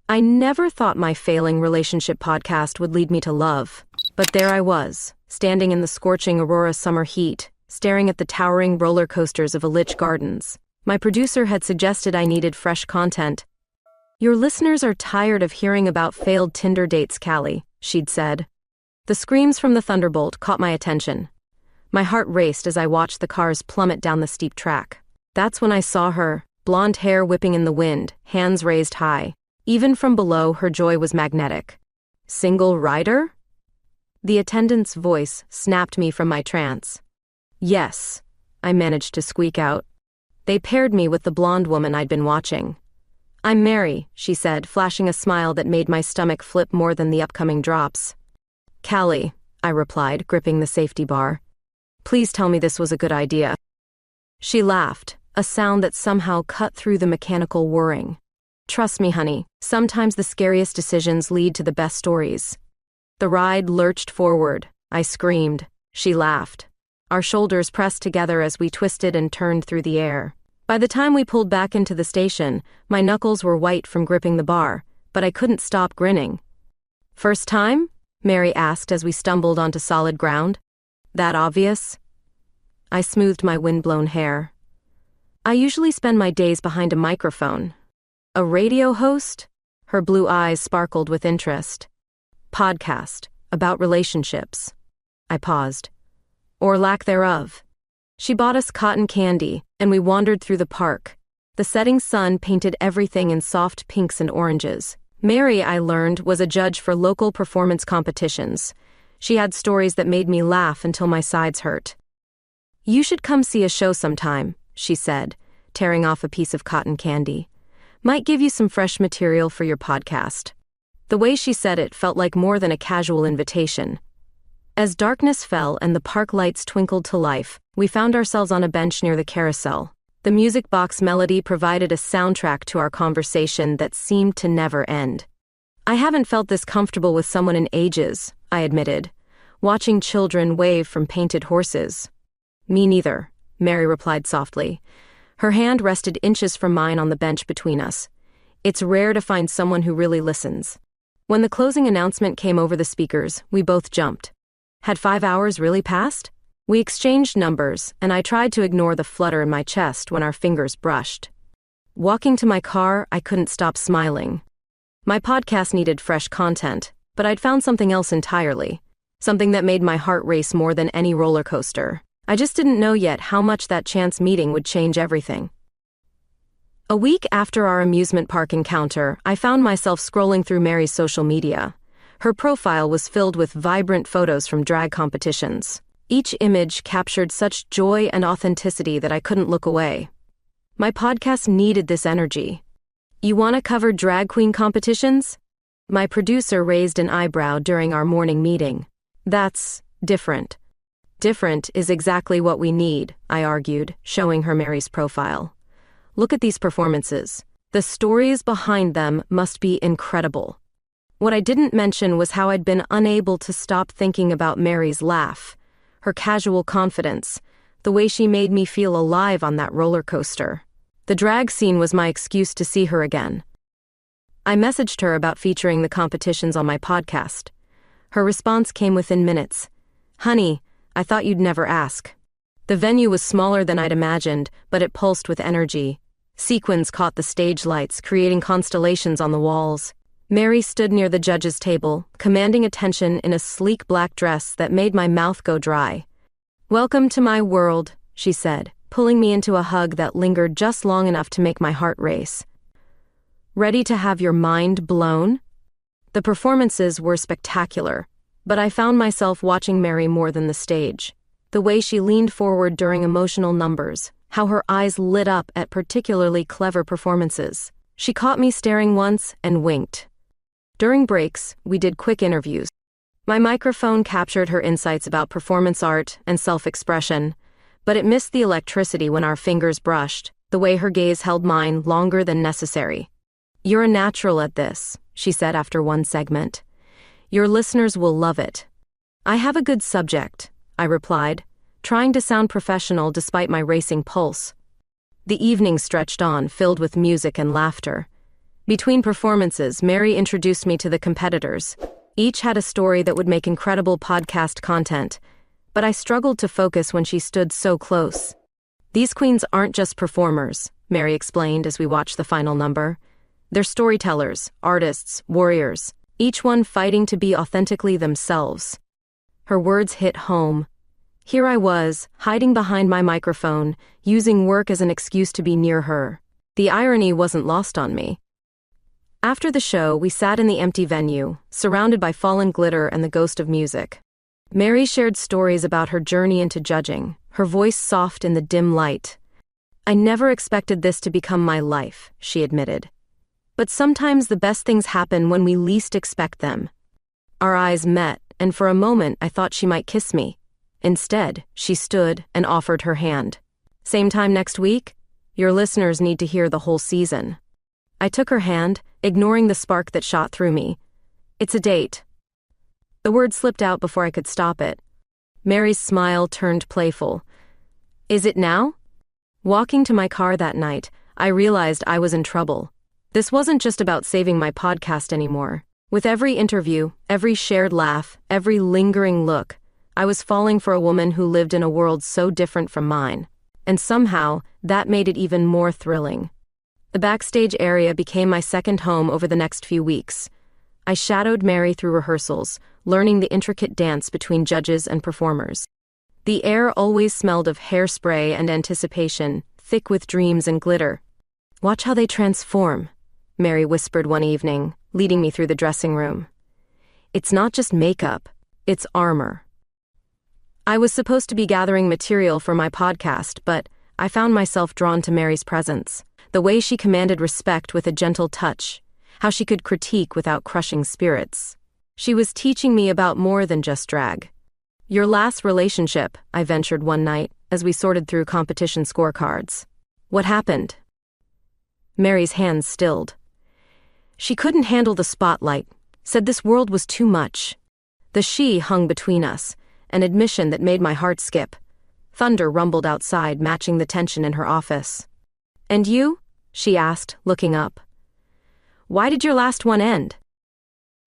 I never thought my failing relationship podcast would lead me to love. But there I was, standing in the scorching Aurora summer heat, staring at the towering roller coasters of Illich Gardens. My producer had suggested I needed fresh content. "Your listeners are tired of hearing about failed Tinder dates, Cali," she'd said. The screams from the Thunderbolt caught my attention. My heart raced as I watched the cars plummet down the steep track. That's when I saw her, blonde hair whipping in the wind, hands raised high. Even from below, her joy was magnetic. "Single rider?" The attendant's voice snapped me from my trance. "Yes," I managed to squeak out. They paired me with the blonde woman I'd been watching. "I'm Mary," she said, flashing a smile that made my stomach flip more than the upcoming drops. "Cali," I replied, gripping the safety bar. "Please tell me this was a good idea." She laughed, a sound that somehow cut through the mechanical whirring. "Trust me, honey, sometimes the scariest decisions lead to the best stories." The ride lurched forward. I screamed. She laughed. Our shoulders pressed together as we twisted and turned through the air. By the time we pulled back into the station, my knuckles were white from gripping the bar, but I couldn't stop grinning. "First time?" Mary asked as we stumbled onto solid ground. "That obvious?" I smoothed my windblown hair. "I usually spend my days behind a microphone." "A radio host?" Her blue eyes sparkled with interest. "Podcast, about relationships." I paused. "Or lack thereof." She bought us cotton candy, and we wandered through the park. The setting sun painted everything in soft pinks and oranges. Mary, I learned, was a judge for local performance competitions. She had stories that made me laugh until my sides hurt. "You should come see a show sometime," she said, tearing off a piece of cotton candy. "Might give you some fresh material for your podcast." The way she said it felt like more than a casual invitation. As darkness fell and the park lights twinkled to life, we found ourselves on a bench near the carousel. The music box melody provided a soundtrack to our conversation that seemed to never end. "I haven't felt this comfortable with someone in ages," I admitted, watching children wave from painted horses. "Me neither," Mary replied softly. Her hand rested inches from mine on the bench between us. "It's rare to find someone who really listens." When the closing announcement came over the speakers, we both jumped. Had 5 hours really passed? We exchanged numbers, and I tried to ignore the flutter in my chest when our fingers brushed. Walking to my car, I couldn't stop smiling. My podcast needed fresh content, but I'd found something else entirely. Something that made my heart race more than any roller coaster. I just didn't know yet how much that chance meeting would change everything. A week after our amusement park encounter, I found myself scrolling through Mary's social media. Her profile was filled with vibrant photos from drag competitions. Each image captured such joy and authenticity that I couldn't look away. My podcast needed this energy. "You want to cover drag queen competitions?" My producer raised an eyebrow during our morning meeting. "That's different." "Different is exactly what we need," I argued, showing her Mary's profile. "Look at these performances. The stories behind them must be incredible." What I didn't mention was how I'd been unable to stop thinking about Mary's laugh, her casual confidence, the way she made me feel alive on that roller coaster. The drag scene was my excuse to see her again. I messaged her about featuring the competitions on my podcast. Her response came within minutes. "Honey, I thought you'd never ask." The venue was smaller than I'd imagined, but it pulsed with energy. Sequins caught the stage lights, creating constellations on the walls. Mary stood near the judges' table, commanding attention in a sleek black dress that made my mouth go dry. "Welcome to my world," she said, pulling me into a hug that lingered just long enough to make my heart race. "Ready to have your mind blown?" The performances were spectacular, but I found myself watching Mary more than the stage. The way she leaned forward during emotional numbers, how her eyes lit up at particularly clever performances. She caught me staring once and winked. During breaks, we did quick interviews. My microphone captured her insights about performance art and self-expression, but it missed the electricity when our fingers brushed, the way her gaze held mine longer than necessary. "You're a natural at this," she said after one segment. "Your listeners will love it." "I have a good subject," I replied, trying to sound professional despite my racing pulse. The evening stretched on, filled with music and laughter. Between performances, Mary introduced me to the competitors. Each had a story that would make incredible podcast content, but I struggled to focus when she stood so close. These queens aren't just performers, Mary explained as we watched the final number. They're storytellers, artists, warriors, each one fighting to be authentically themselves. Her words hit home. Here I was, hiding behind my microphone, using work as an excuse to be near her. The irony wasn't lost on me. After the show, we sat in the empty venue, surrounded by fallen glitter and the ghost of music. Mary shared stories about her journey into judging, her voice soft in the dim light. I never expected this to become my life, she admitted. But sometimes the best things happen when we least expect them. Our eyes met, and for a moment I thought she might kiss me. Instead, she stood and offered her hand. Same time next week? Your listeners need to hear the whole season. I took her hand, ignoring the spark that shot through me. It's a date. The word slipped out before I could stop it. Mary's smile turned playful. Is it now? Walking to my car that night, I realized I was in trouble. This wasn't just about saving my podcast anymore. With every interview, every shared laugh, every lingering look, I was falling for a woman who lived in a world so different from mine. And somehow, that made it even more thrilling. The backstage area became my second home over the next few weeks. I shadowed Mary through rehearsals, learning the intricate dance between judges and performers. The air always smelled of hairspray and anticipation, thick with dreams and glitter. Watch how they transform, Mary whispered one evening, leading me through the dressing room. It's not just makeup, it's armor. I was supposed to be gathering material for my podcast, but I found myself drawn to Mary's presence. The way she commanded respect with a gentle touch, how she could critique without crushing spirits. She was teaching me about more than just drag. Your last relationship, I ventured one night, as we sorted through competition scorecards. What happened? Mary's hands stilled. She couldn't handle the spotlight, said this world was too much. The she hung between us, an admission that made my heart skip. Thunder rumbled outside, matching the tension in her office. And you? She asked, looking up. Why did your last one end?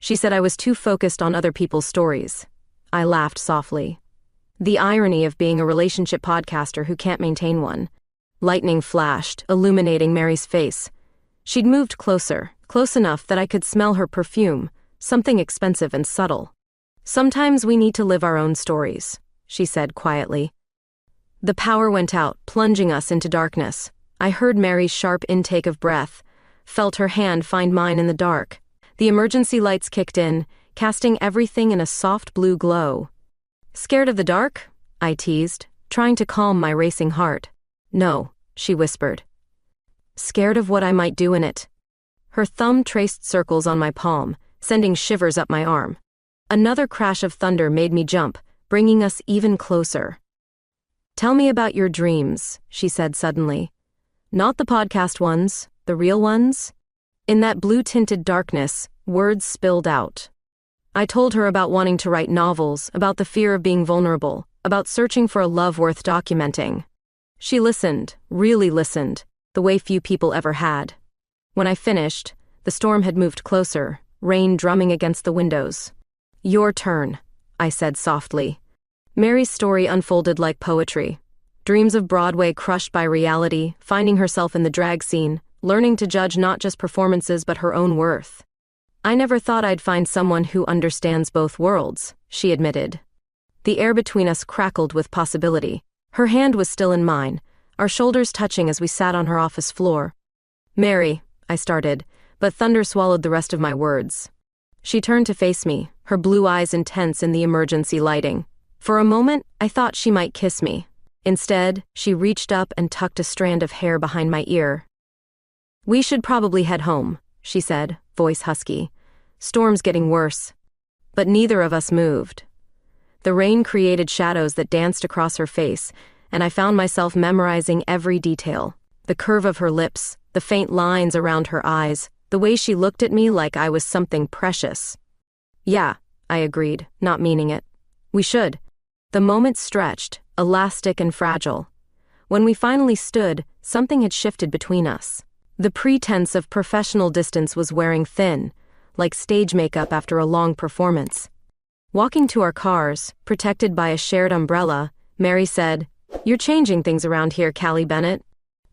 She said I was too focused on other people's stories. I laughed softly. The irony of being a relationship podcaster who can't maintain one. Lightning flashed, illuminating Mary's face. She'd moved closer, close enough that I could smell her perfume, something expensive and subtle. Sometimes we need to live our own stories, she said quietly. The power went out, plunging us into darkness. I heard Mary's sharp intake of breath, felt her hand find mine in the dark. The emergency lights kicked in, casting everything in a soft blue glow. Scared of the dark? I teased, trying to calm my racing heart. No, she whispered. Scared of what I might do in it. Her thumb traced circles on my palm, sending shivers up my arm. Another crash of thunder made me jump, bringing us even closer. Tell me about your dreams, she said suddenly. Not the podcast ones, the real ones? In that blue-tinted darkness, words spilled out. I told her about wanting to write novels, about the fear of being vulnerable, about searching for a love worth documenting. She listened, really listened, the way few people ever had. When I finished, the storm had moved closer, rain drumming against the windows. Your turn, I said softly. Mary's story unfolded like poetry. Dreams of Broadway crushed by reality, finding herself in the drag scene, learning to judge not just performances but her own worth. I never thought I'd find someone who understands both worlds, she admitted. The air between us crackled with possibility. Her hand was still in mine, our shoulders touching as we sat on her office floor. Mary, I started, but thunder swallowed the rest of my words. She turned to face me, her blue eyes intense in the emergency lighting. For a moment, I thought she might kiss me. Instead, she reached up and tucked a strand of hair behind my ear. We should probably head home, she said, voice husky. Storm's getting worse. But neither of us moved. The rain created shadows that danced across her face, and I found myself memorizing every detail. The curve of her lips, the faint lines around her eyes, the way she looked at me like I was something precious. Yeah, I agreed, not meaning it. We should. The moment stretched, elastic and fragile. When we finally stood, something had shifted between us. The pretense of professional distance was wearing thin, like stage makeup after a long performance. Walking to our cars, protected by a shared umbrella, Mary said, "You're changing things around here, Cali Bennett."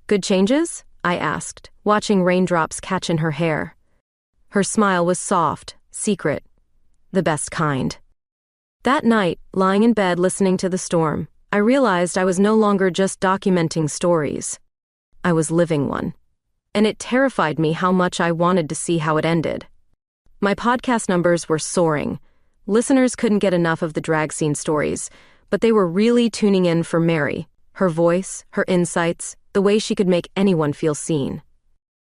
"Good changes?" I asked, watching raindrops catch in her hair. Her smile was soft, secret, the best kind. That night, lying in bed listening to the storm, I realized I was no longer just documenting stories. I was living one. And it terrified me how much I wanted to see how it ended. My podcast numbers were soaring. Listeners couldn't get enough of the drag scene stories, but they were really tuning in for Mary, her voice, her insights, the way she could make anyone feel seen.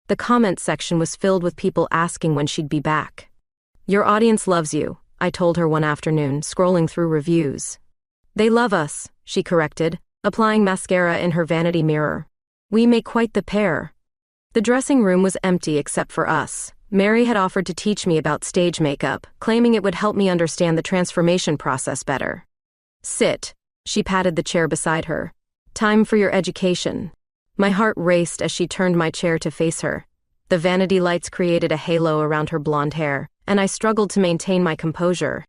The comment section was filled with people asking when she'd be back. "Your audience loves you," I told her one afternoon, scrolling through reviews. "They love us," she corrected, applying mascara in her vanity mirror. "We make quite the pair." The dressing room was empty except for us. Mary had offered to teach me about stage makeup, claiming it would help me understand the transformation process better. "Sit," she patted the chair beside her. "Time for your education." My heart raced as she turned my chair to face her. The vanity lights created a halo around her blonde hair, and I struggled to maintain my composure.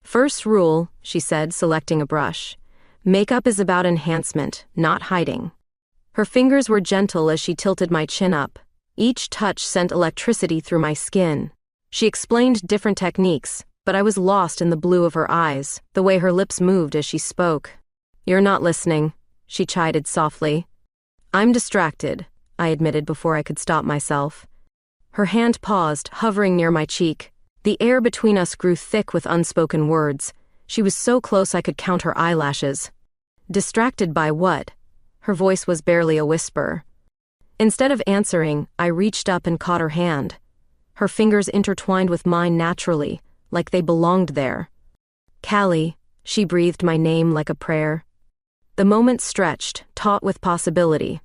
"First rule," she said, selecting a brush. "Makeup is about enhancement, not hiding." Her fingers were gentle as she tilted my chin up. Each touch sent electricity through my skin. She explained different techniques, but I was lost in the blue of her eyes, the way her lips moved as she spoke. "You're not listening," she chided softly. "I'm distracted," I admitted before I could stop myself. Her hand paused, hovering near my cheek. The air between us grew thick with unspoken words. She was so close I could count her eyelashes. "Distracted by what?" Her voice was barely a whisper. Instead of answering, I reached up and caught her hand. Her fingers intertwined with mine naturally, like they belonged there. "Cali," she breathed my name like a prayer. The moment stretched, taut with possibility.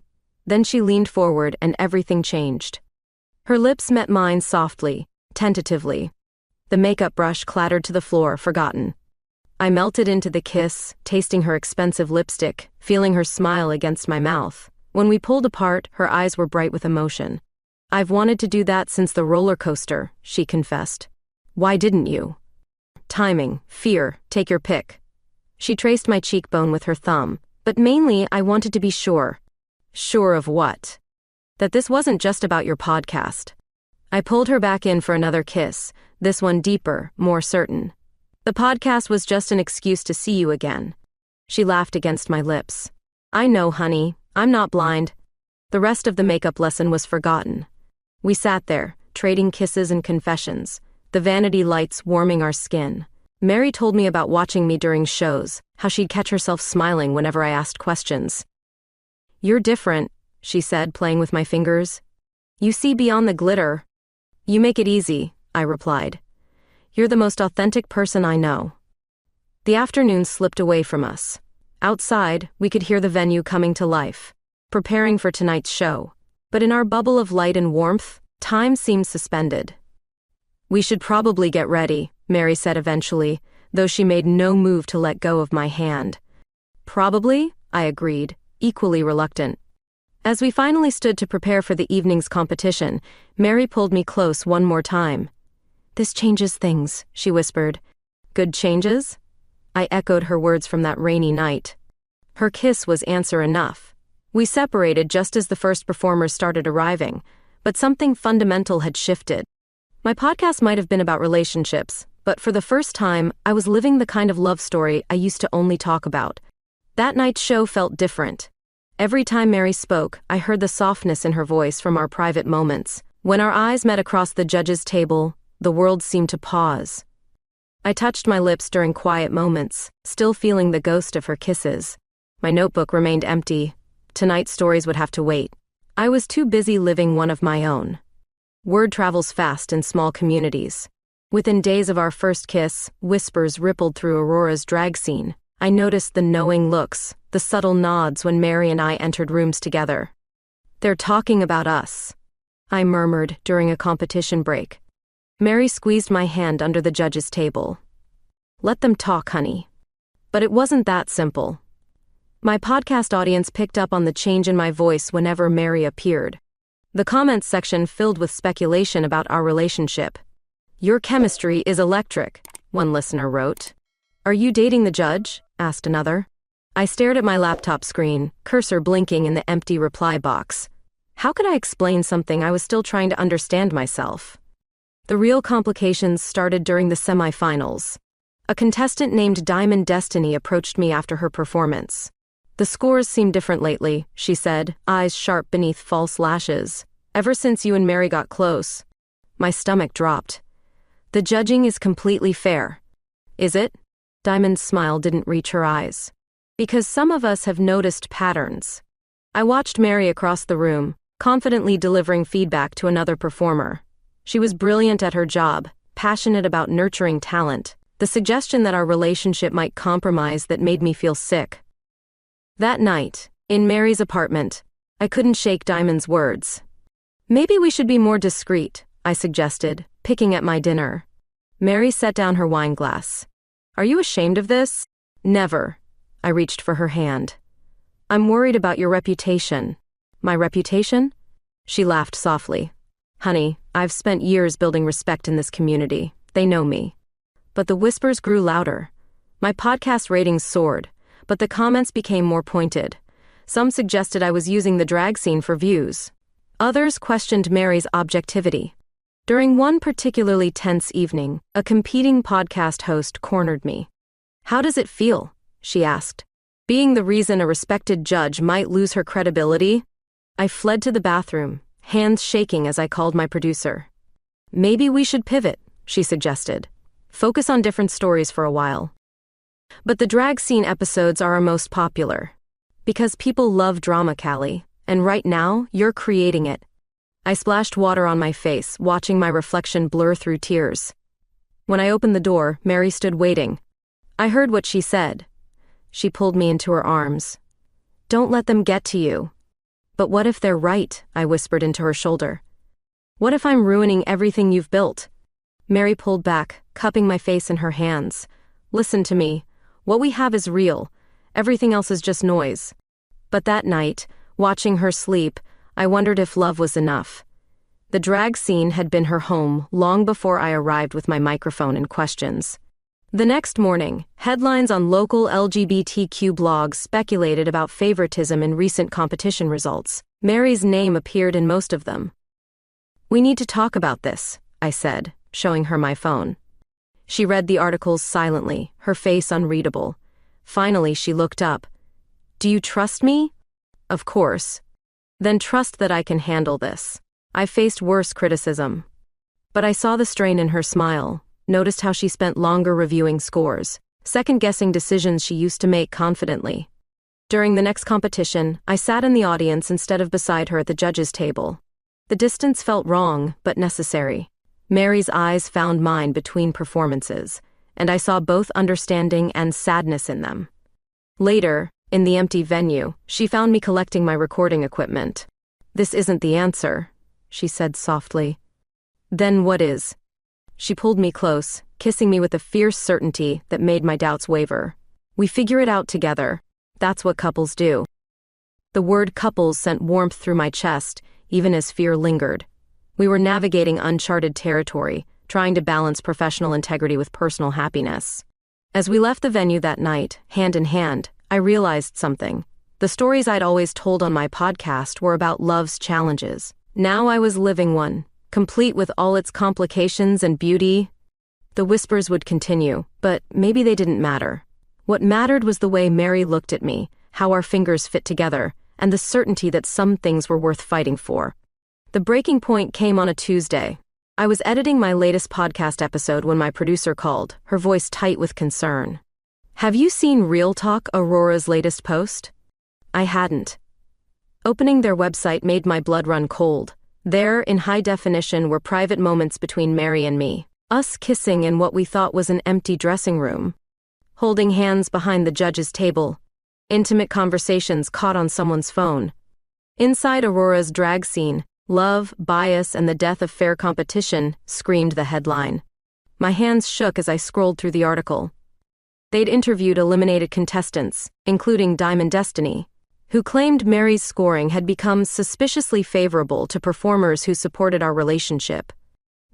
Then she leaned forward and everything changed. Her lips met mine softly, tentatively. The makeup brush clattered to the floor, forgotten. I melted into the kiss, tasting her expensive lipstick, feeling her smile against my mouth. When we pulled apart, her eyes were bright with emotion. "I've wanted to do that since the roller coaster," she confessed. "Why didn't you?" "Timing, fear, take your pick." She traced my cheekbone with her thumb, but mainly I wanted to be sure. Sure of what? That this wasn't just about your podcast. I pulled her back in for another kiss, this one deeper, more certain. "The podcast was just an excuse to see you again." She laughed against my lips. "I know, honey, I'm not blind." The rest of the makeup lesson was forgotten. We sat there, trading kisses and confessions, the vanity lights warming our skin. Mary told me about watching me during shows, how she'd catch herself smiling whenever I asked questions. "You're different," she said, playing with my fingers. "You see beyond the glitter." "You make it easy," I replied. "You're the most authentic person I know." The afternoon slipped away from us. Outside, we could hear the venue coming to life, preparing for tonight's show. But in our bubble of light and warmth, time seemed suspended. "We should probably get ready," Mary said eventually, though she made no move to let go of my hand. "Probably," I agreed, equally reluctant. As we finally stood to prepare for the evening's competition, Mary pulled me close one more time. "This changes things," she whispered. "Good changes?" I echoed her words from that rainy night. Her kiss was answer enough. We separated just as the first performers started arriving, but something fundamental had shifted. My podcast might have been about relationships, but for the first time, I was living the kind of love story I used to only talk about. That night's show felt different. Every time Mary spoke, I heard the softness in her voice from our private moments. When our eyes met across the judges' table, the world seemed to pause. I touched my lips during quiet moments, still feeling the ghost of her kisses. My notebook remained empty. Tonight's stories would have to wait. I was too busy living one of my own. Word travels fast in small communities. Within days of our first kiss, whispers rippled through Aurora's drag scene. I noticed the knowing looks, the subtle nods when Mary and I entered rooms together. "They're talking about us," I murmured during a competition break. Mary squeezed my hand under the judges' table. "Let them talk, honey." But it wasn't that simple. My podcast audience picked up on the change in my voice whenever Mary appeared. The comments section filled with speculation about our relationship. "Your chemistry is electric," one listener wrote. "Are you dating the judge?" asked another. I stared at my laptop screen, cursor blinking in the empty reply box. How could I explain something I was still trying to understand myself? The real complications started during the semifinals. A contestant named Diamond Destiny approached me after her performance. "The scores seem different lately," she said, eyes sharp beneath false lashes. "Ever since you and Mary got close." My stomach dropped. "The judging is completely fair." "Is it?" Diamond's smile didn't reach her eyes. "Because some of us have noticed patterns." I watched Mary across the room, confidently delivering feedback to another performer. She was brilliant at her job, passionate about nurturing talent. The suggestion that our relationship might compromise that made me feel sick. That night, in Mary's apartment, I couldn't shake Diamond's words. "Maybe we should be more discreet," I suggested, picking at my dinner. Mary set down her wine glass. "Are you ashamed of this?" "Never." I reached for her hand. "I'm worried about your reputation." "My reputation?" She laughed softly. "Honey, I've spent years building respect in this community. They know me." But the whispers grew louder. My podcast ratings soared, but the comments became more pointed. Some suggested I was using the drag scene for views. Others questioned Mary's objectivity. During one particularly tense evening, a competing podcast host cornered me. "How does it feel?" she asked. "Being the reason a respected judge might lose her credibility?" I fled to the bathroom, hands shaking as I called my producer. "Maybe we should pivot," she suggested. "Focus on different stories for a while." But the drag scene episodes are our most popular. Because people love drama, Cali, and right now, you're creating it. I splashed water on my face, watching my reflection blur through tears. When I opened the door, Mary stood waiting. I heard what she said. She pulled me into her arms. "Don't let them get to you." "But what if they're right?" I whispered into her shoulder. "What if I'm ruining everything you've built?" Mary pulled back, cupping my face in her hands. "Listen to me. What we have is real. Everything else is just noise." But that night, watching her sleep, I wondered if love was enough. The drag scene had been her home long before I arrived with my microphone and questions. The next morning, headlines on local LGBTQ blogs speculated about favoritism in recent competition results. Mary's name appeared in most of them. "We need to talk about this," I said, showing her my phone. She read the articles silently, her face unreadable. Finally, she looked up. "Do you trust me?" "Of course." "Then trust that I can handle this. I've faced worse criticism." But I saw the strain in her smile, noticed how she spent longer reviewing scores, second-guessing decisions she used to make confidently. During the next competition, I sat in the audience instead of beside her at the judges' table. The distance felt wrong, but necessary. Mary's eyes found mine between performances, and I saw both understanding and sadness in them. Later, in the empty venue, she found me collecting my recording equipment. "This isn't the answer," she said softly. "Then what is?" She pulled me close, kissing me with a fierce certainty that made my doubts waver. "We figure it out together. That's what couples do." The word couples sent warmth through my chest, even as fear lingered. We were navigating uncharted territory, trying to balance professional integrity with personal happiness. As we left the venue that night, hand in hand, I realized something. The stories I'd always told on my podcast were about love's challenges. Now I was living one, complete with all its complications and beauty. The whispers would continue, but maybe they didn't matter. What mattered was the way Mary looked at me, how our fingers fit together, and the certainty that some things were worth fighting for. The breaking point came on a Tuesday. I was editing my latest podcast episode when my producer called, her voice tight with concern. "Have you seen Real Talk, Aurora's latest post?" I hadn't. Opening their website made my blood run cold. There, in high definition, were private moments between Mary and me. Us kissing in what we thought was an empty dressing room. Holding hands behind the judge's table. Intimate conversations caught on someone's phone. Inside Aurora's drag scene, "Love, Bias, and the Death of Fair Competition," screamed the headline. My hands shook as I scrolled through the article. They'd interviewed eliminated contestants, including Diamond Destiny. who claimed Mary's scoring had become suspiciously favorable to performers who supported our relationship.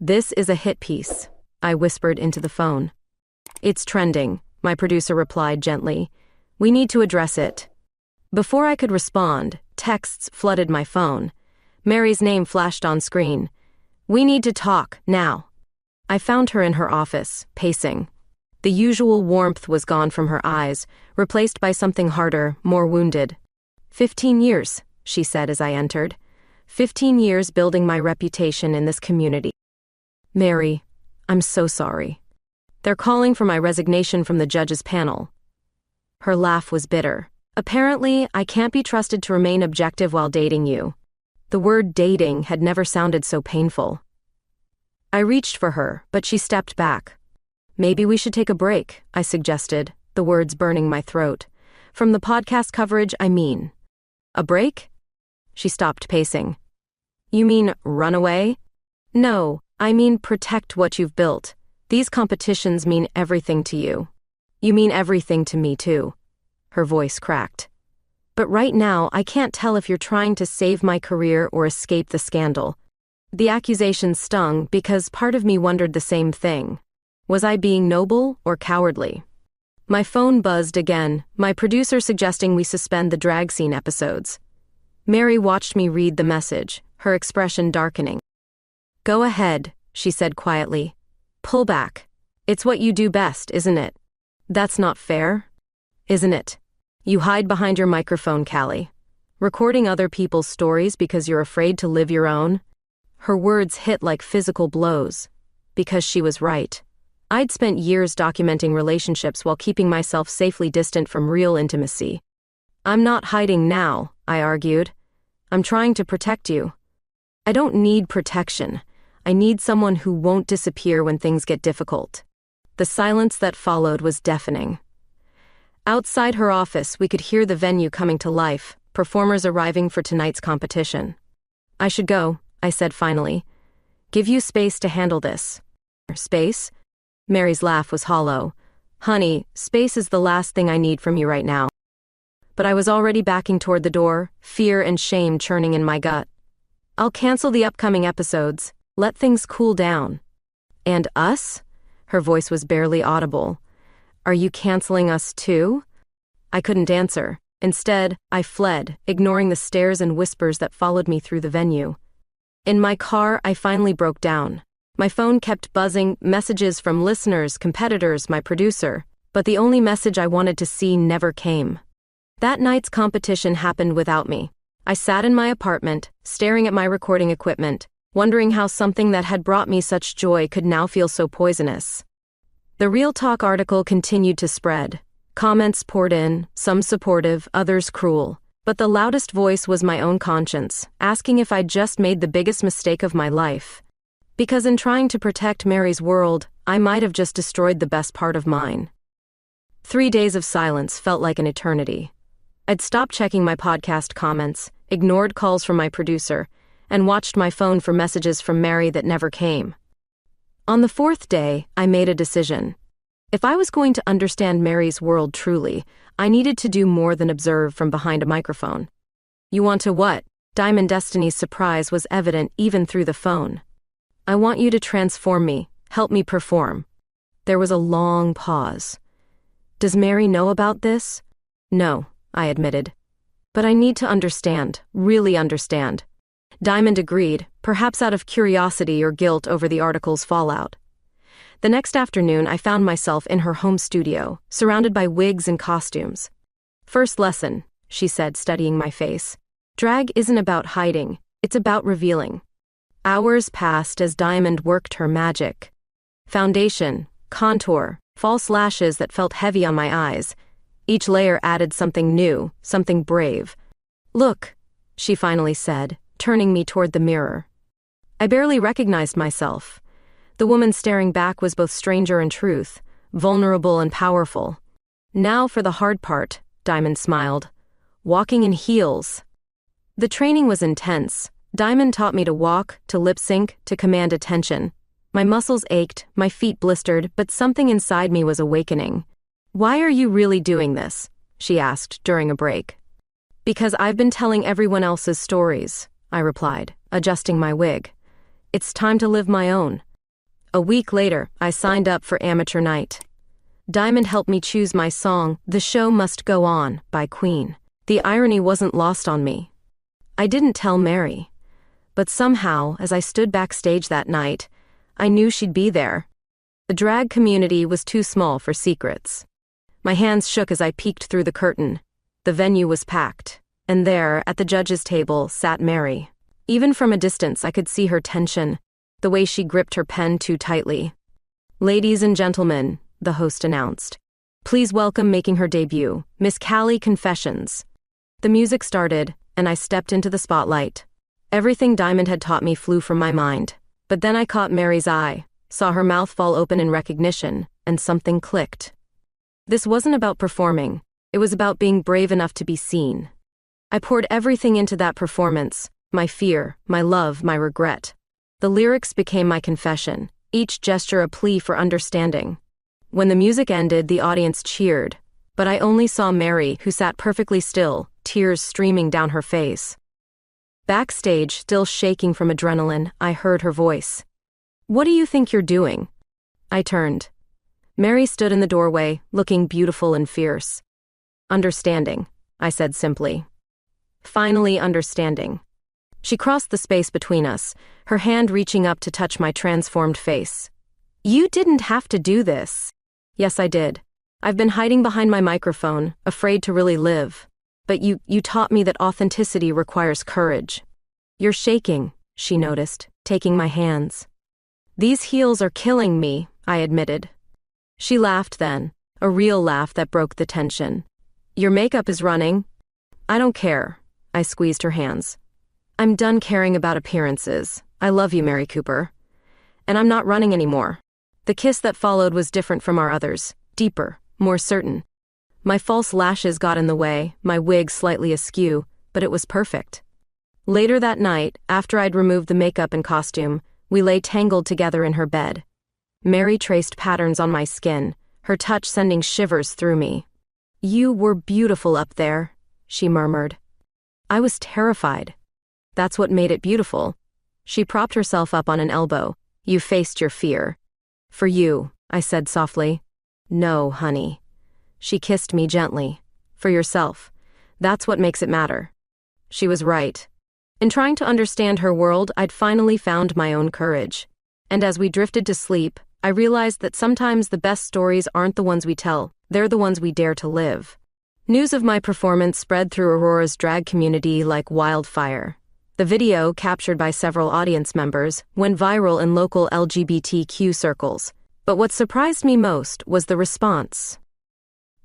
"This is a hit piece," I whispered into the phone. "It's trending," my producer replied gently. "We need to address it." Before I could respond, texts flooded my phone. Mary's name flashed on screen. "We need to talk, now." I found her in her office, pacing. The usual warmth was gone from her eyes, replaced by something harder, more wounded. 15 years, she said as I entered. 15 years building my reputation in this community. "Mary, I'm so sorry. They're calling for my resignation from the judge's panel." Her laugh was bitter. "Apparently, I can't be trusted to remain objective while dating you." The word dating had never sounded so painful. I reached for her, but she stepped back. "Maybe we should take a break," I suggested, the words burning my throat. "From the podcast coverage, I mean." "A break?" She stopped pacing. "You mean run away?" "No, I mean protect what you've built. These competitions mean everything to you. You mean everything to me too." Her voice cracked. "But right now, I can't tell if you're trying to save my career or escape the scandal." The accusation stung because part of me wondered the same thing. Was I being noble or cowardly? My phone buzzed again, my producer suggesting we suspend the drag scene episodes. Mary watched me read the message, her expression darkening. "Go ahead," she said quietly. "Pull back. It's what you do best, isn't it?" "That's not fair, isn't it? You hide behind your microphone, Cali. Recording other people's stories because you're afraid to live your own." Her words hit like physical blows. Because she was right. I'd spent years documenting relationships while keeping myself safely distant from real intimacy. "I'm not hiding now," I argued. "I'm trying to protect you." "I don't need protection. I need someone who won't disappear when things get difficult." The silence that followed was deafening. Outside her office, we could hear the venue coming to life, performers arriving for tonight's competition. "I should go," I said finally. "Give you space to handle this." "Space?" Mary's laugh was hollow. "Honey, space is the last thing I need from you right now." But I was already backing toward the door, fear and shame churning in my gut. "I'll cancel the upcoming episodes. Let things cool down." "And us?" Her voice was barely audible. "Are you canceling us too?" I couldn't answer. Instead, I fled, ignoring the stares and whispers that followed me through the venue. In my car, I finally broke down. My phone kept buzzing, messages from listeners, competitors, my producer, but the only message I wanted to see never came. That night's competition happened without me. I sat in my apartment, staring at my recording equipment, wondering how something that had brought me such joy could now feel so poisonous. The Real Talk article continued to spread. Comments poured in, some supportive, others cruel. But the loudest voice was my own conscience, asking if I'd just made the biggest mistake of my life. Because in trying to protect Mary's world, I might have just destroyed the best part of mine. 3 days of silence felt like an eternity. I'd stopped checking my podcast comments, ignored calls from my producer, and watched my phone for messages from Mary that never came. On the 4th day, I made a decision. If I was going to understand Mary's world truly, I needed to do more than observe from behind a microphone. "You want to what?" Diamond Destiny's surprise was evident even through the phone. "I want you to transform me, help me perform." There was a long pause. "Does Mary know about this?" "No," I admitted. "But I need to understand, really understand." Diamond agreed, perhaps out of curiosity or guilt over the article's fallout. The next afternoon, I found myself in her home studio, surrounded by wigs and costumes. "First lesson," she said, studying my face. "Drag isn't about hiding, it's about revealing." Hours passed as Diamond worked her magic. Foundation, contour, false lashes that felt heavy on my eyes. Each layer added something new, something brave. "Look," she finally said, turning me toward the mirror. I barely recognized myself. The woman staring back was both stranger and truth, vulnerable and powerful. "Now for the hard part," Diamond smiled. "Walking in heels." The training was intense. Diamond taught me to walk, to lip sync, to command attention. My muscles ached, my feet blistered, but something inside me was awakening. "Why are you really doing this?" she asked during a break. Because I've been telling everyone else's stories, I replied, adjusting my wig. It's time to live my own. A week later, I signed up for amateur night. Diamond helped me choose my song, The Show Must Go On, by Queen. The irony wasn't lost on me. I didn't tell Mary. But somehow, as I stood backstage that night, I knew she'd be there. The drag community was too small for secrets. My hands shook as I peeked through the curtain. The venue was packed, and there, at the judges' table, sat Mary. Even from a distance, I could see her tension, the way she gripped her pen too tightly. "Ladies and gentlemen," the host announced, "please welcome making her debut, Miss Cali Confessions." The music started, and I stepped into the spotlight. Everything Diamond had taught me flew from my mind. But then I caught Mary's eye, saw her mouth fall open in recognition, and something clicked. This wasn't about performing. It was about being brave enough to be seen. I poured everything into that performance, my fear, my love, my regret. The lyrics became my confession, each gesture a plea for understanding. When the music ended, the audience cheered, but I only saw Mary, who sat perfectly still, tears streaming down her face. Backstage, still shaking from adrenaline, I heard her voice. "What do you think you're doing?" I turned. Mary stood in the doorway, looking beautiful and fierce. "Understanding," I said simply. "Finally understanding." She crossed the space between us, her hand reaching up to touch my transformed face. "You didn't have to do this." "Yes, I did. I've been hiding behind my microphone, afraid to really live. But you taught me that authenticity requires courage." "You're shaking," she noticed, taking my hands. "These heels are killing me," I admitted. She laughed then, a real laugh that broke the tension. "Your makeup is running." "I don't care." I squeezed her hands. "I'm done caring about appearances. I love you, Mary Cooper. And I'm not running anymore." The kiss that followed was different from our others, deeper, more certain. My false lashes got in the way, my wig slightly askew, but it was perfect. Later that night, after I'd removed the makeup and costume, we lay tangled together in her bed. Mary traced patterns on my skin, her touch sending shivers through me. "You were beautiful up there," she murmured. I was terrified. "That's what made it beautiful." She propped herself up on an elbow. "You faced your fear." "For you," I said softly. "No, honey." She kissed me gently. "For yourself. That's what makes it matter." She was right. In trying to understand her world, I'd finally found my own courage. And as we drifted to sleep, I realized that sometimes the best stories aren't the ones we tell, they're the ones we dare to live. News of my performance spread through Aurora's drag community like wildfire. The video, captured by several audience members, went viral in local LGBTQ circles. But what surprised me most was the response.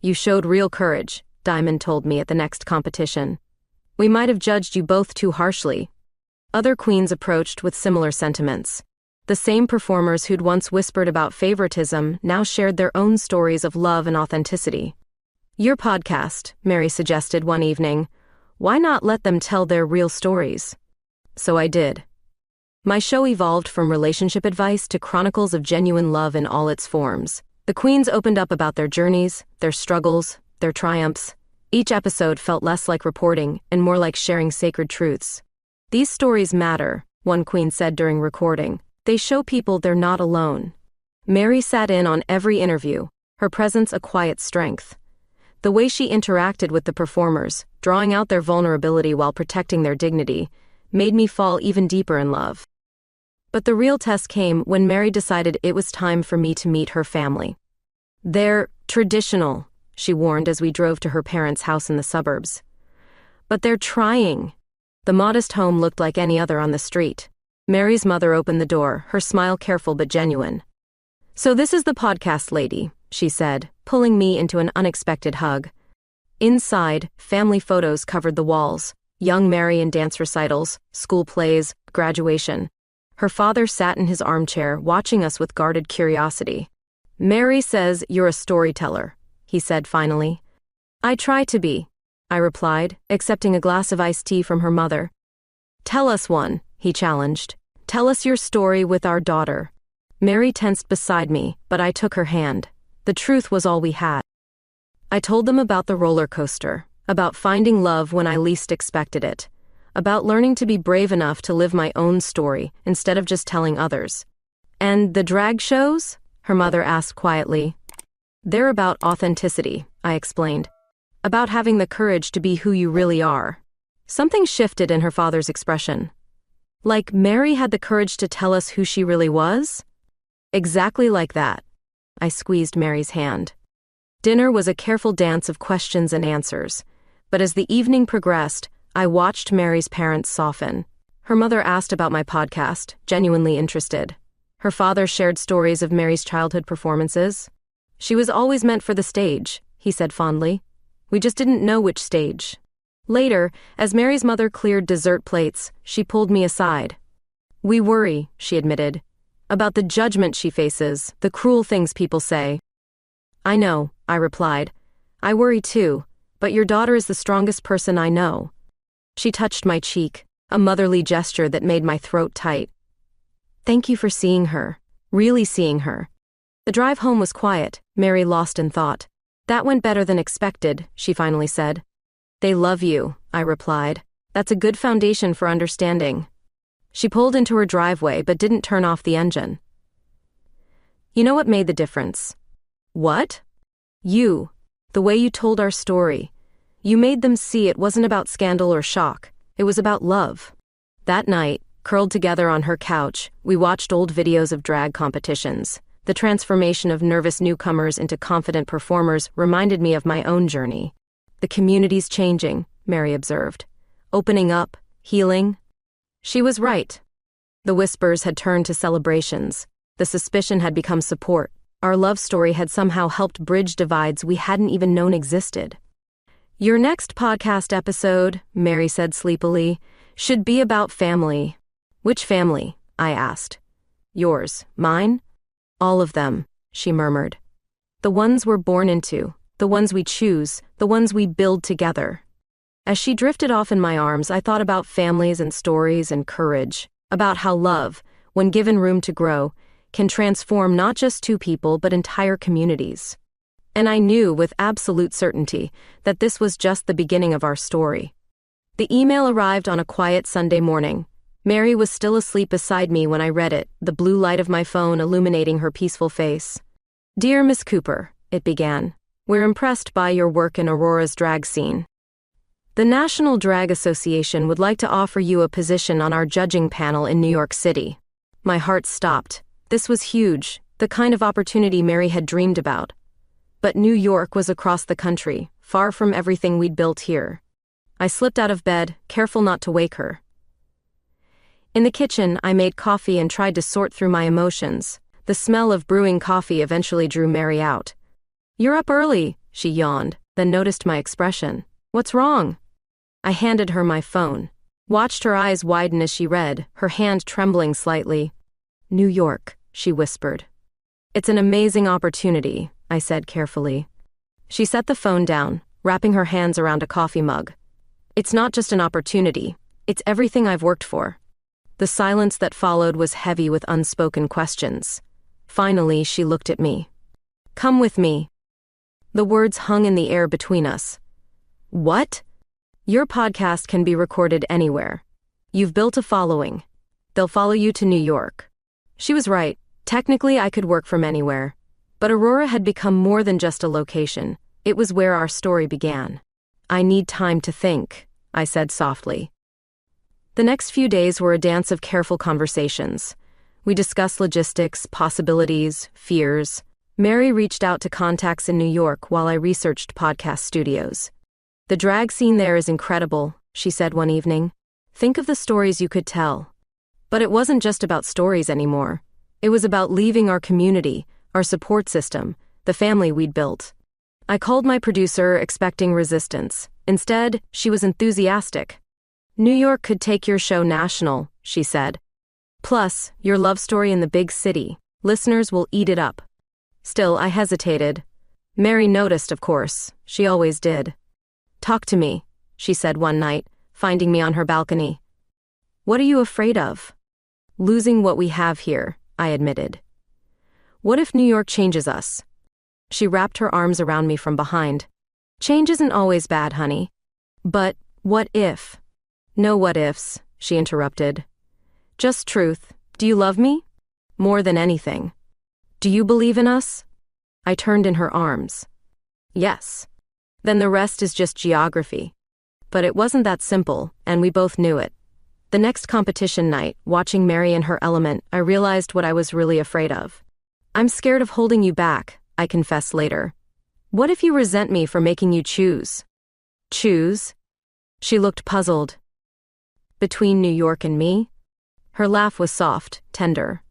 "You showed real courage," Diamond told me at the next competition. "We might have judged you both too harshly." Other queens approached with similar sentiments. The same performers who'd once whispered about favoritism now shared their own stories of love and authenticity. "Your podcast," Mary suggested one evening. "Why not let them tell their real stories?" So I did. My show evolved from relationship advice to chronicles of genuine love in all its forms. The queens opened up about their journeys, their struggles, their triumphs. Each episode felt less like reporting and more like sharing sacred truths. "These stories matter," one queen said during recording. "They show people they're not alone." Mary sat in on every interview, her presence a quiet strength. The way she interacted with the performers, drawing out their vulnerability while protecting their dignity, made me fall even deeper in love. But the real test came when Mary decided it was time for me to meet her family. "They're traditional," she warned as we drove to her parents' house in the suburbs. "But they're trying." The modest home looked like any other on the street. Mary's mother opened the door, her smile careful but genuine. "So this is the podcast lady," she said, pulling me into an unexpected hug. Inside, family photos covered the walls, young Mary in dance recitals, school plays, graduation. Her father sat in his armchair, watching us with guarded curiosity. "Mary says you're a storyteller," he said finally. "I try to be," I replied, accepting a glass of iced tea from her mother. "Tell us one," he challenged. "Tell us your story with our daughter." Mary tensed beside me, but I took her hand. The truth was all we had. I told them about the roller coaster, about finding love when I least expected it, about learning to be brave enough to live my own story instead of just telling others. And the drag shows? Her mother asked quietly. They're about authenticity, I explained. About having the courage to be who you really are. Something shifted in her father's expression. Like Mary had the courage to tell us who she really was? Exactly like that. I squeezed Mary's hand. Dinner was a careful dance of questions and answers, but as the evening progressed, I watched Mary's parents soften. Her mother asked about my podcast, genuinely interested. Her father shared stories of Mary's childhood performances. She was always meant for the stage, he said fondly. We just didn't know which stage. Later, as Mary's mother cleared dessert plates, she pulled me aside. We worry, she admitted, about the judgment she faces, the cruel things people say. I know, I replied. I worry too, but your daughter is the strongest person I know. She touched my cheek, a motherly gesture that made my throat tight. Thank you for seeing her, really seeing her. The drive home was quiet, Mary lost in thought. That went better than expected, she finally said. They love you, I replied. That's a good foundation for understanding. She pulled into her driveway but didn't turn off the engine. You know what made the difference? What? You. The way you told our story. You made them see it wasn't about scandal or shock. It was about love. That night, curled together on her couch, we watched old videos of drag competitions. The transformation of nervous newcomers into confident performers reminded me of my own journey. The community's changing, Mary observed. Opening up, healing. She was right. The whispers had turned to celebrations. The suspicion had become support. Our love story had somehow helped bridge divides we hadn't even known existed. Your next podcast episode, Mary said sleepily, should be about family. Which family? I asked. Yours, mine? All of them, she murmured. The ones we're born into, the ones we choose, the ones we build together. As she drifted off in my arms, I thought about families and stories and courage, about how love, when given room to grow, can transform not just two people but entire communities. And I knew with absolute certainty that this was just the beginning of our story. The email arrived on a quiet Sunday morning. Mary was still asleep beside me when I read it, the blue light of my phone illuminating her peaceful face. Dear Miss Cooper, it began. We're impressed by your work in Aurora's drag scene. The National Drag Association would like to offer you a position on our judging panel in New York City. My heart stopped. This was huge, the kind of opportunity Mary had dreamed about. But New York was across the country, far from everything we'd built here. I slipped out of bed, careful not to wake her. In the kitchen, I made coffee and tried to sort through my emotions. The smell of brewing coffee eventually drew Mary out. You're up early, she yawned, then noticed my expression. What's wrong? I handed her my phone. Watched her eyes widen as she read, her hand trembling slightly. New York, she whispered. It's an amazing opportunity, I said carefully. She set the phone down, wrapping her hands around a coffee mug. It's not just an opportunity, it's everything I've worked for. The silence that followed was heavy with unspoken questions. Finally, she looked at me. Come with me. The words hung in the air between us. What? Your podcast can be recorded anywhere. You've built a following. They'll follow you to New York. She was right. Technically, I could work from anywhere. But Aurora had become more than just a location. It was where our story began. I need time to think, I said softly. The next few days were a dance of careful conversations. We discussed logistics, possibilities, fears. Mary reached out to contacts in New York while I researched podcast studios. The drag scene there is incredible, she said one evening. Think of the stories you could tell. But it wasn't just about stories anymore. It was about leaving our community, our support system, the family we'd built. I called my producer, expecting resistance. Instead, she was enthusiastic. New York could take your show national, she said. Plus, your love story in the big city. Listeners will eat it up. Still, I hesitated. Mary noticed, of course. She always did. Talk to me, she said one night, finding me on her balcony. What are you afraid of? Losing what we have here, I admitted. What if New York changes us? She wrapped her arms around me from behind. Change isn't always bad, honey. But what if? No what ifs, she interrupted. Just truth. Do you love me? More than anything. Do you believe in us? I turned in her arms. Yes. Then the rest is just geography. But it wasn't that simple, and we both knew it. The next competition night, watching Mary in her element, I realized what I was really afraid of. I'm scared of holding you back, I confessed later. What if you resent me for making you choose? Choose? She looked puzzled. Between New York and me? Her laugh was soft, tender.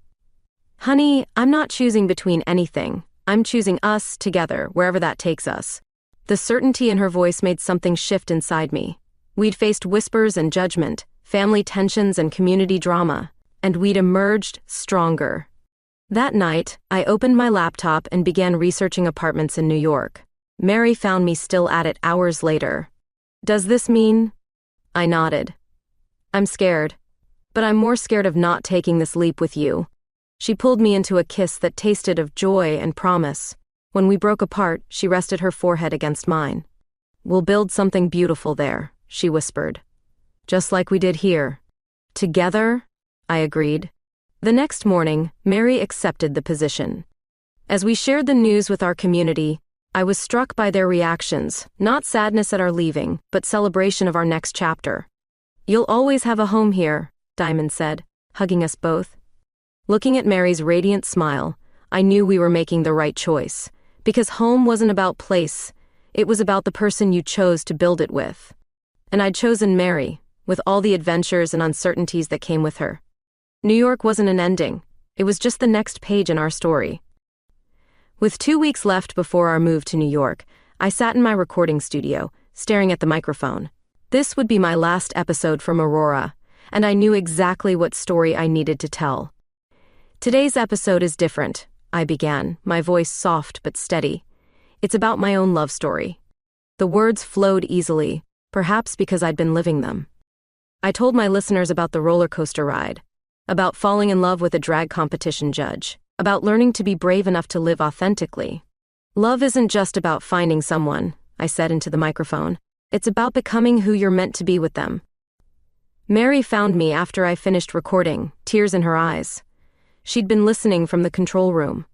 Honey, I'm not choosing between anything. I'm choosing us together, wherever that takes us. The certainty in her voice made something shift inside me. We'd faced whispers and judgment, family tensions and community drama, and we'd emerged stronger. That night, I opened my laptop and began researching apartments in New York. Mary found me still at it hours later. Does this mean? I nodded. I'm scared. But I'm more scared of not taking this leap with you. She pulled me into a kiss that tasted of joy and promise. When we broke apart, she rested her forehead against mine. We'll build something beautiful there, she whispered. Just like we did here. Together? I agreed. The next morning, Mary accepted the position. As we shared the news with our community, I was struck by their reactions, not sadness at our leaving, but celebration of our next chapter. You'll always have a home here, Diamond said, hugging us both. Looking at Mary's radiant smile, I knew we were making the right choice, because home wasn't about place, it was about the person you chose to build it with. And I'd chosen Mary, with all the adventures and uncertainties that came with her. New York wasn't an ending, it was just the next page in our story. With 2 weeks left before our move to New York, I sat in my recording studio, staring at the microphone. This would be my last episode from Aurora, and I knew exactly what story I needed to tell. Today's episode is different, I began, my voice soft but steady. It's about my own love story. The words flowed easily, perhaps because I'd been living them. I told my listeners about the roller coaster ride, about falling in love with a drag competition judge, about learning to be brave enough to live authentically. Love isn't just about finding someone, I said into the microphone. It's about becoming who you're meant to be with them. Mary found me after I finished recording, tears in her eyes. She'd been listening from the control room.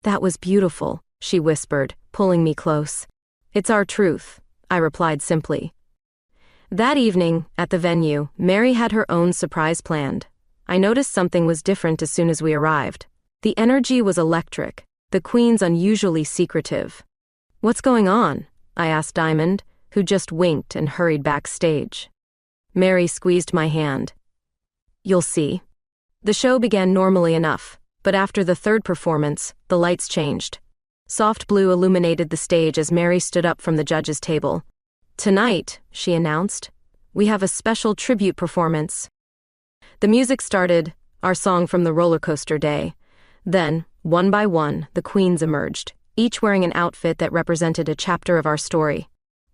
That was beautiful, she whispered, pulling me close. It's our truth, I replied simply. That evening, at the venue, Mary had her own surprise planned. I noticed something was different as soon as we arrived. The energy was electric, the queens unusually secretive. What's going on? I asked Diamond, who just winked and hurried backstage. Mary squeezed my hand. You'll see. The show began normally enough, but after the third performance, the lights changed. Soft blue illuminated the stage as Mary stood up from the judges' table. Tonight, she announced, we have a special tribute performance. The music started, our song from the roller coaster day. Then, one by one, the queens emerged, each wearing an outfit that represented a chapter of our story.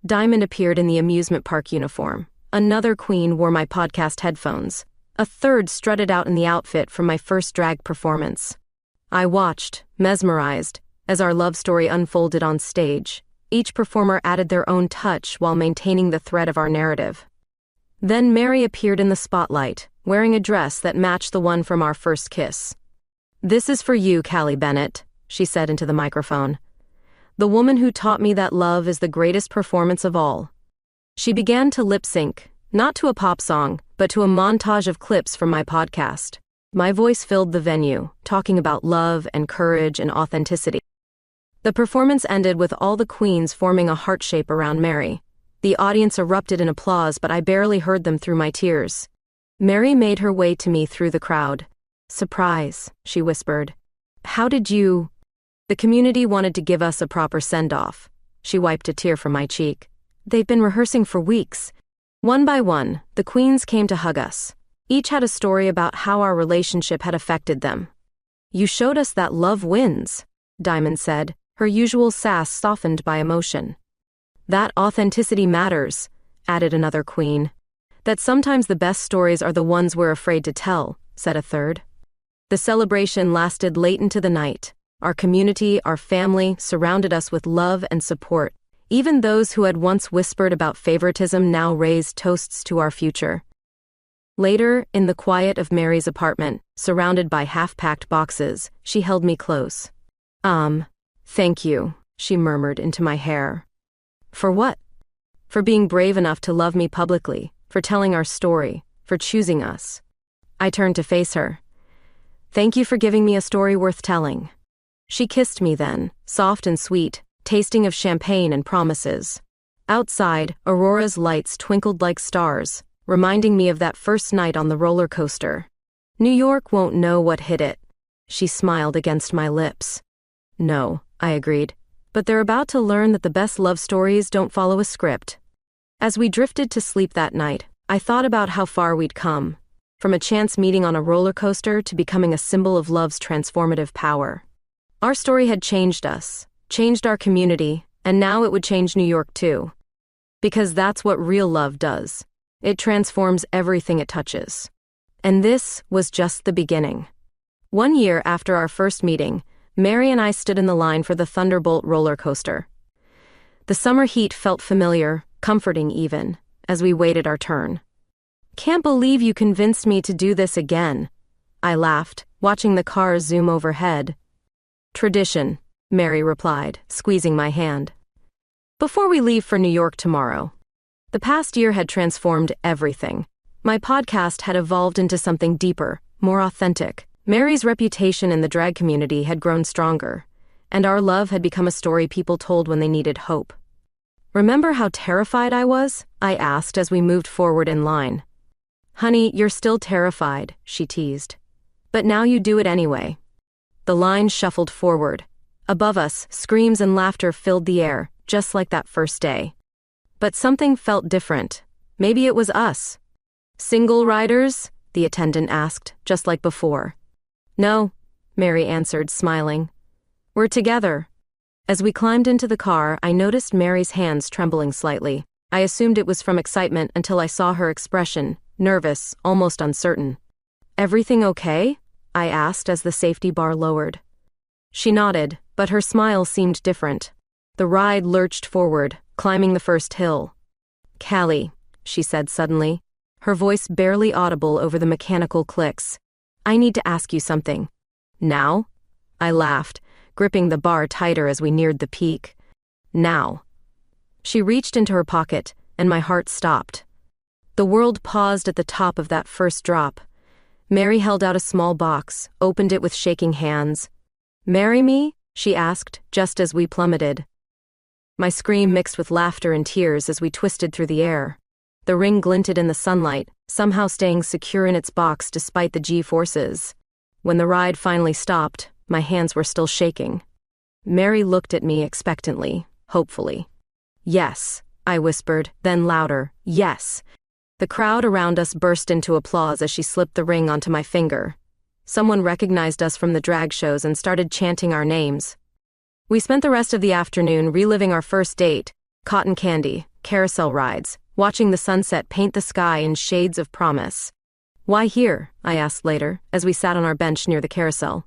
Diamond appeared in the amusement park uniform. Another queen wore my podcast headphones. A third strutted out in the outfit from my first drag performance. I watched, mesmerized, as our love story unfolded on stage. Each performer added their own touch while maintaining the thread of our narrative. Then Mary appeared in the spotlight, wearing a dress that matched the one from our first kiss. This is for you, Cali Bennett, she said into the microphone. The woman who taught me that love is the greatest performance of all. She began to lip sync, not to a pop song, but to a montage of clips from my podcast. My voice filled the venue, talking about love and courage and authenticity. The performance ended with all the queens forming a heart shape around Mary. The audience erupted in applause, but I barely heard them through my tears. Mary made her way to me through the crowd. Surprise, she whispered. How did you? The community wanted to give us a proper send-off. She wiped a tear from my cheek. They've been rehearsing for weeks. One by one, the queens came to hug us. Each had a story about how our relationship had affected them. You showed us that love wins, Diamond said, her usual sass softened by emotion. That authenticity matters, added another queen. That sometimes the best stories are the ones we're afraid to tell, said a third. The celebration lasted late into the night. Our community, our family, surrounded us with love and support. Even those who had once whispered about favoritism now raised toasts to our future. Later, in the quiet of Mary's apartment, surrounded by half-packed boxes, she held me close. Thank you, she murmured into my hair. For what? For being brave enough to love me publicly, for telling our story, for choosing us. I turned to face her. Thank you for giving me a story worth telling. She kissed me then, soft and sweet, tasting of champagne and promises. Outside, Aurora's lights twinkled like stars, reminding me of that first night on the roller coaster. New York won't know what hit it. She smiled against my lips. No, I agreed. But they're about to learn that the best love stories don't follow a script. As we drifted to sleep that night, I thought about how far we'd come. From a chance meeting on a roller coaster to becoming a symbol of love's transformative power. Our story had changed us, changed our community, and now it would change New York too. Because that's what real love does. It transforms everything it touches. And this was just the beginning. 1 year after our first meeting, Mary and I stood in the line for the Thunderbolt roller coaster. The summer heat felt familiar, comforting even, as we waited our turn. Can't believe you convinced me to do this again, I laughed, watching the car zoom overhead. Tradition, Mary replied, squeezing my hand. Before we leave for New York tomorrow. The past year had transformed everything. My podcast had evolved into something deeper, more authentic. Mary's reputation in the drag community had grown stronger, and our love had become a story people told when they needed hope. Remember how terrified I was? I asked as we moved forward in line. Honey, you're still terrified, she teased. But now you do it anyway. The line shuffled forward. Above us, screams and laughter filled the air, just like that first day. But something felt different. Maybe it was us. Single riders? The attendant asked, just like before. No, Mary answered, smiling. We're together. As we climbed into the car, I noticed Mary's hands trembling slightly. I assumed it was from excitement until I saw her expression, nervous, almost uncertain. Everything okay? I asked as the safety bar lowered. She nodded, but her smile seemed different. The ride lurched forward, climbing the first hill. Cali, she said suddenly, her voice barely audible over the mechanical clicks. I need to ask you something. Now? I laughed, gripping the bar tighter as we neared the peak. Now. She reached into her pocket, and my heart stopped. The world paused at the top of that first drop. Mary held out a small box, opened it with shaking hands. Marry me? She asked, just as we plummeted. My scream mixed with laughter and tears as we twisted through the air. The ring glinted in the sunlight, somehow staying secure in its box despite the G-forces. When the ride finally stopped, my hands were still shaking. Mary looked at me expectantly, hopefully. Yes, I whispered, then louder, yes. The crowd around us burst into applause as she slipped the ring onto my finger. Someone recognized us from the drag shows and started chanting our names. We spent the rest of the afternoon reliving our first date, cotton candy, carousel rides, watching the sunset paint the sky in shades of promise. Why here? I asked later, as we sat on our bench near the carousel.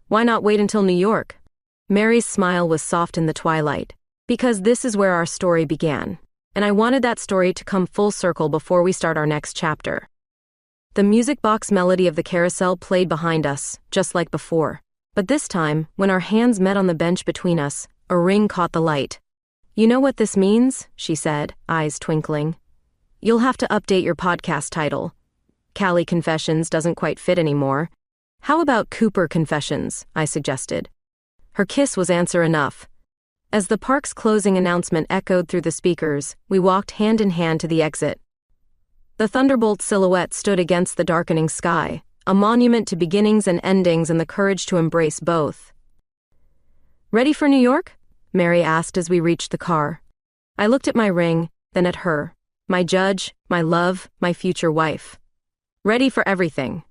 Why not wait until New York? Mary's smile was soft in the twilight. Because this is where our story began. And I wanted that story to come full circle before we start our next chapter. The music box melody of the carousel played behind us, just like before. But this time, when our hands met on the bench between us, a ring caught the light. You know what this means? She said, eyes twinkling. You'll have to update your podcast title. Cali Confessions doesn't quite fit anymore. How about Cooper Confessions? I suggested. Her kiss was answer enough. As the park's closing announcement echoed through the speakers, we walked hand in hand to the exit. The Thunderbolt silhouette stood against the darkening sky, a monument to beginnings and endings and the courage to embrace both. Ready for New York? Mary asked as we reached the car. I looked at my ring, then at her, my judge, my love, my future wife. Ready for everything.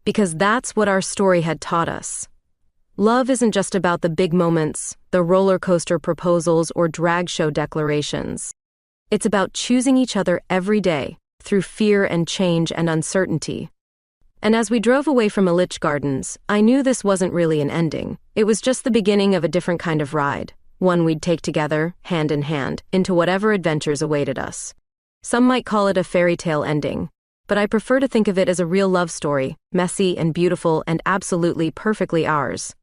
Because that's what our story had taught us. Love isn't just about the big moments, the roller coaster proposals or drag show declarations. It's about choosing each other every day, through fear and change and uncertainty. And as we drove away from Illich Gardens, I knew this wasn't really an ending. It was just the beginning of a different kind of ride. one we'd take together, hand in hand, into whatever adventures awaited us. Some might call it a fairy tale ending, but I prefer to think of it as a real love story, messy and beautiful and absolutely perfectly ours.